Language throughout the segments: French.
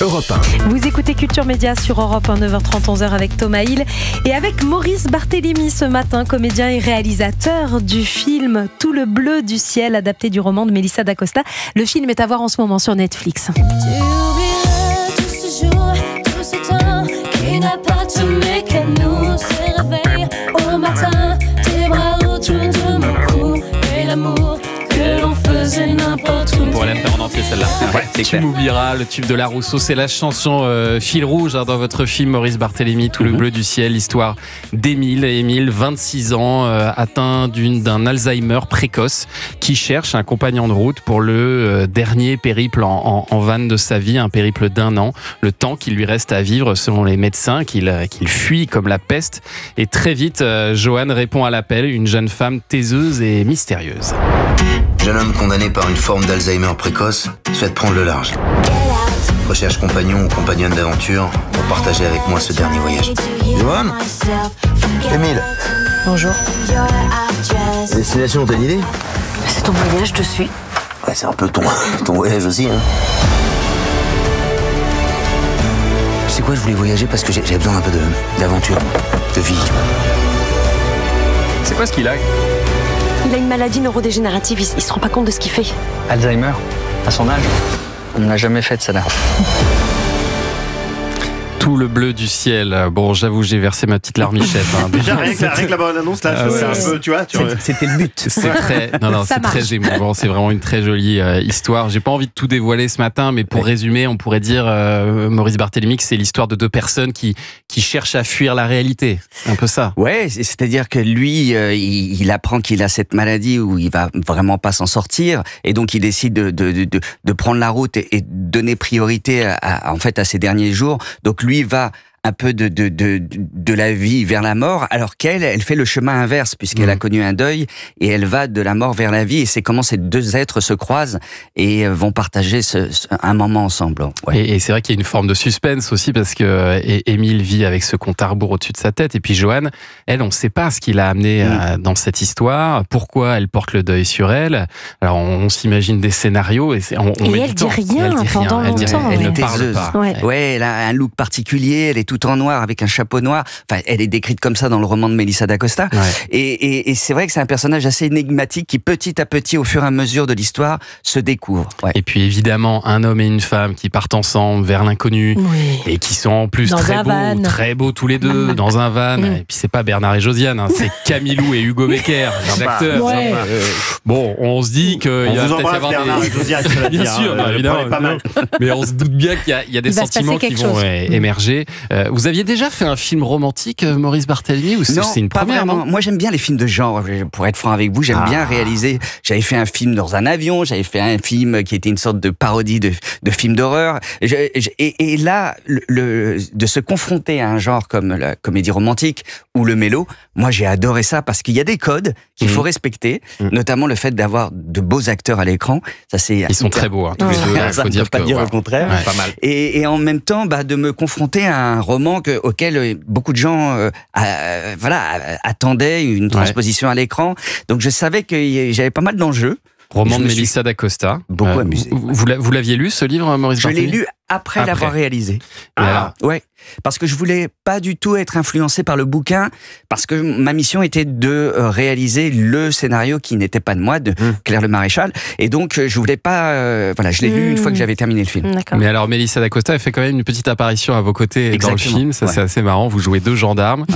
Europe 1. Vous écoutez Culture Média sur Europe 1, 9h30, 11h avec Thomas Hill et avec Maurice Barthélémy ce matin, comédien et réalisateur du film Tout le bleu du ciel, adapté du roman de Melissa d'Acosta. Le film est à voir en ce moment sur Netflix. Tu oublieras tout ce jour, tout ce temps qui n'a pas tourné qu'à nous se réveille au matin. Tes bras autour de mon cou et l'amour que l'on faisait n'importe où. Pour la faire en entier celle-là. Tu m'oublieras, le tube de la Rousseau, c'est la chanson fil rouge dans votre film Maurice Barthélémy, Tout le bleu du ciel, l'histoire d'Émile. Émile, 26 ans, atteint d'un Alzheimer précoce, qui cherche un compagnon de route pour le dernier périple en van de sa vie, un périple d'1 an, le temps qu'il lui reste à vivre selon les médecins, qu'il fuit comme la peste. Et très vite, Joanne répond à l'appel, une jeune femme taiseuse et mystérieuse. Jeune homme condamné par une forme d'Alzheimer précoce souhaite prendre le large. Recherche compagnon ou compagnonne d'aventure pour partager avec moi ce dernier voyage. Joanne ? Émile. Bonjour. Destination, t'as une idée ? C'est ton voyage, je te suis. Ouais, c'est un peu ton voyage aussi, hein. Tu sais quoi, je voulais voyager parce que j'ai besoin un peu d'aventure, de vie. C'est quoi ce qu'il a ? Il a une maladie neurodégénérative, il se rend pas compte de ce qu'il fait. Alzheimer, à son âge, on n'a jamais fait de ça là. Tout le bleu du ciel. Bon, j'avoue, j'ai versé ma petite larmichette. Déjà, rien que la bonne annonce, là, c'est un peu, tu vois. C'était le but. C'est très émouvant. C'est vraiment une très jolie histoire. J'ai pas envie de tout dévoiler ce matin, mais pour résumer, on pourrait dire, Maurice Barthélémy, que c'est l'histoire de deux personnes qui cherchent à fuir la réalité. Un peu ça. Ouais, c'est-à-dire que lui, il apprend qu'il a cette maladie où il va vraiment pas s'en sortir, et donc il décide de prendre la route et donner priorité à ses derniers jours. Donc lui va un peu de la vie vers la mort, alors qu'elle fait le chemin inverse, puisqu'elle a connu un deuil, et elle va de la mort vers la vie, et c'est comment ces deux êtres se croisent et vont partager un moment ensemble. Ouais. Et c'est vrai qu'il y a une forme de suspense aussi, parce que Émile vit avec ce compte à rebours au-dessus de sa tête, et puis Joanne, elle, on ne sait pas ce qui l'a amenée dans cette histoire, pourquoi elle porte le deuil sur elle. Alors on s'imagine des scénarios, et elle dit rien pendant longtemps. Elle ne parle pas. Ouais, elle a un look particulier, elle est toute en noir avec un chapeau noir. Enfin, elle est décrite comme ça dans le roman de Melissa d'Acosta. Ouais. Et c'est vrai que c'est un personnage assez énigmatique qui, petit à petit, au fur et à mesure de l'histoire, se découvre. Ouais. Et puis évidemment, un homme et une femme qui partent ensemble vers l'inconnu et qui sont en plus très beaux tous les deux dans un van. Et puis c'est pas Bernard et Josiane, hein, c'est Camilou et Hugo Becker, les acteurs. Ouais. Bon, on se dit qu'il y a peut-être avoir Bernard et Josiane, bien sûr, évidemment, pas mal. Mais on se doute bien qu'il y a des sentiments qui vont émerger. Vous aviez déjà fait un film romantique, Maurice Barthélémy, ou c'est une première? Non, moi j'aime bien les films de genre, pour être franc avec vous, j'aime bien réaliser. J'avais fait un film dans un avion, j'avais fait un film qui était une sorte de parodie de film d'horreur. Et là, de se confronter à un genre comme la comédie romantique ou le mélo, moi j'ai adoré ça parce qu'il y a des codes qu'il faut respecter, notamment le fait d'avoir de beaux acteurs à l'écran. Ça, ils sont très beaux, hein, tous les deux. Ça, faut dire pas dire le contraire. Pas mal. Et en même temps, de me confronter à un roman auquel beaucoup de gens attendaient une transposition à l'écran. Donc je savais que j'avais pas mal d'enjeux. Roman de Melissa d'Acosta. Beaucoup amusé. Vous l'aviez lu, ce livre, Maurice Barthélémy ? Je l'ai lu après l'avoir réalisé. Ouais. Parce que je voulais pas du tout être influencé par le bouquin, parce que ma mission était de réaliser le scénario qui n'était pas de moi, de Claire Le Maréchal, et donc je voulais pas, je l'ai lu une fois que j'avais terminé le film. Mais alors Melissa d'Acosta, elle fait quand même une petite apparition à vos côtés dans le film, ça c'est assez marrant, vous jouez deux gendarmes,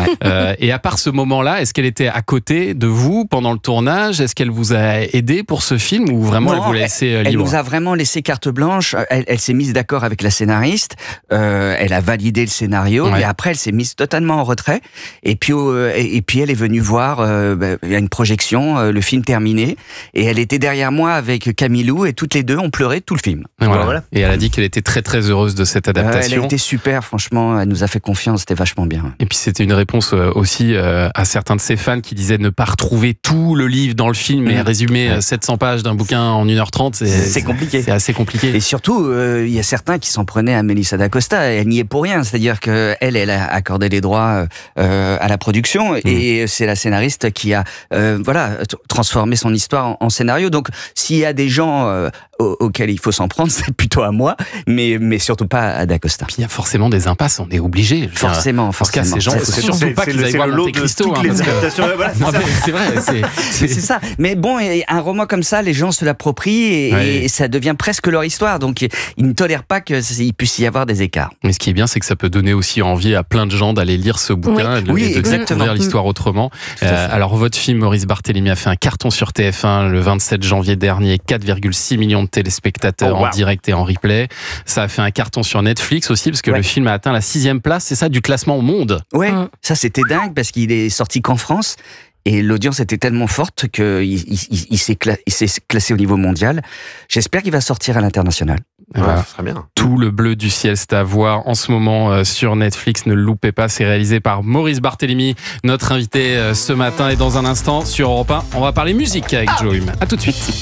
et à part ce moment-là, est-ce qu'elle était à côté de vous pendant le tournage? Est-ce qu'elle vous a aidé pour ce film, ou vraiment elle vous l'a laissé libre? Elle nous a vraiment laissé carte blanche, elle s'est mise d'accord avec la scénariste, elle a validé le scénario, et après elle s'est mise totalement en retrait, et puis elle est venue voir il y a une projection, le film terminé, et elle était derrière moi avec Camilou, et toutes les deux ont pleuré tout le film. Voilà. Et elle a dit qu'elle était très très heureuse de cette adaptation. Elle a été super, franchement, elle nous a fait confiance, c'était vachement bien. Et puis c'était une réponse aussi à certains de ses fans qui disaient ne pas retrouver tout le livre dans le film et résumer 700 pages d'un bouquin en 1h30, c'est compliqué. C'est assez compliqué. Et surtout, il y a certains qui s'en prenaient à Melissa d'Acosta, elle n'y est pour rien, c'est-à-dire que elle a accordé les droits à la production, et c'est la scénariste qui a transformé son histoire en scénario. Donc s'il y a des gens auquel il faut s'en prendre, c'est plutôt à moi, mais surtout pas à Dacosta. Puis il y a forcément des impasses, on est obligé. Forcément. En tout cas, ces gens, c'est surtout pas qu'ils aillent voir Monte Cristo. C'est vrai, c'est ça. Mais bon, un roman comme ça, les gens se l'approprient et ça devient presque leur histoire. Donc, ils ne tolèrent pas qu'il puisse y avoir des écarts. Mais ce qui est bien, c'est que ça peut donner aussi envie à plein de gens d'aller lire ce bouquin et de découvrir l'histoire autrement. Alors, votre film, Maurice Barthélémy, a fait un carton sur TF1 le 27 janvier dernier, 4,6 millions de téléspectateurs en direct et en replay. Ça a fait un carton sur Netflix aussi, parce que le film a atteint la 6e place, c'est ça, du classement au monde. Ouais, ça c'était dingue, parce qu'il est sorti qu'en France. Et l'audience était tellement forte qu'il s'est classé au niveau mondial. J'espère qu'il va sortir à l'international. Voilà. Très bien. Tout le bleu du ciel, c'est à voir en ce moment sur Netflix. Ne le loupez pas, c'est réalisé par Maurice Barthélémy, notre invité ce matin. Et dans un instant, sur Europe 1, on va parler musique avec Joe Hume. À tout de suite.